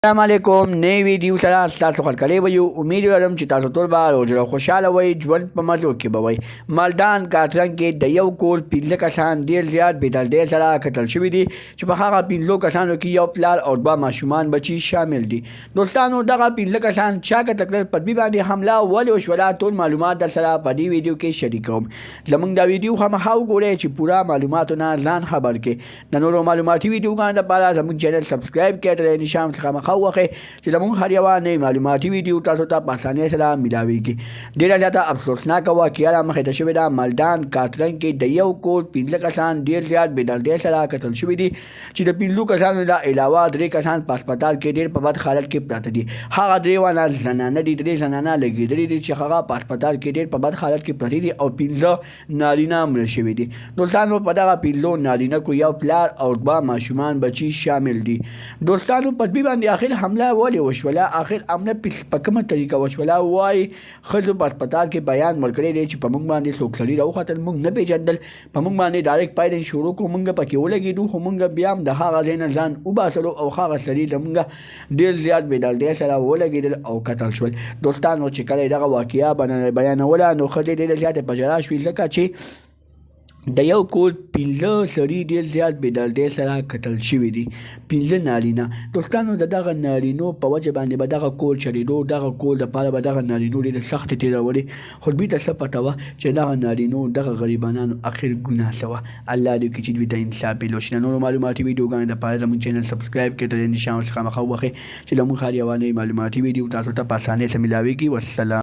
السلام علیکم نئی ویډیو سره تاسو خلکلی به یو امید لرم چې تاسو ټول به روزه خوشحاله وئ ژوند په مزو کې به وئ مالدان کاترنګ کې د یو کور 15 کسان ډېر زیات بېدردۍ سره قتل شوي دي چې په هغه 15 کسانو کې یو پلار او 2 ماشومان بچي شامل دي. دوستانو دغه 15 کسان چا قتل کړل، په دوی باندې حمله ولې وشوله، ټول معلومات در سره په دې ویډیو کې شریکوم. زموږ دا ویډیو خامخا وګورئ چې پوره معلوماتونه ځان خبر کړئ. د نورو معلوماتي ویډیوګانو لپاره زموږ چینل سبسکرایب کړئ، تر نشان څخه وخه چې زموږ هر یوه نوې معلوماتي ویډیو تاسو ته په اسانۍ سره میلاویږي. ډېره زیاته افسوسناکه واقعه رامخې ته شوې ده. مالدان کاترنګ کې د یو کور 15 کسان ډېر زیات بېدردۍ سره قتل شوي دي چې د 15 کسانو نه علاوه 3 کسان په هسپتال کې ډېر په بد حالت کې پراته دي. هغه 3 ونه زنانه دي، 3 زنانه لګېدلي دي چې هغه په هسپتال کې ډېر په بد حالت کې پراته دي او 15 نارینه مړه شوي دي. دوستانو په دغه 15 نارینه کو یو پلار او 2 ماشومان بچي شامل دي. دوستانو په دې باندې اخر حمله ولې وشوله، اخر امنه په کومه طریقه وشوله؟ وایي ښځو په هسپتال کې بیان ورکړی دی چې په موږ باندې څوک سړي راوختل، موږ نه پېژندل، په موږ باندې ډایرکټ فایرنګ شروع کړو، موږ پکې ولګېدو، خو موږ بیا هم د هغه ځای نه ځان وباسلو او هغه سړي زموږ ډېر زیات بېدردۍ سره ولګېدل او قتل شول. دوستانو چې کله یې دغه واقعه بیانوله نو ښځې ډېرې زیاتې په ژړا شوې، ځکه چې د یو کور 15 سړي ډېر زیات بېدردۍ سره قتل شوي دي، 15 نارینه. دوستانو د دغه نارینو په وجه باندې به دغه کور چړېدو، دغه کور دپاره به دغه نارینو ډېرې سختې تېرولې، خو دوی ته څه پته وه چې دغه نارینو دغه غریبانانو اخر ګناه څه وه. الله دې وکړي چې دوی ته انصاف پیل وشي. د نورو معلوماتي ویډیوګانو لپاره زموږ چینل سبسکرایب کړئ، تر دې نشان څخه مخه ووهئ چې زموږ هر یوه نوې معلوماتي ویډیو تاسو ته په اسانۍ سره میلاویږي. والسلام.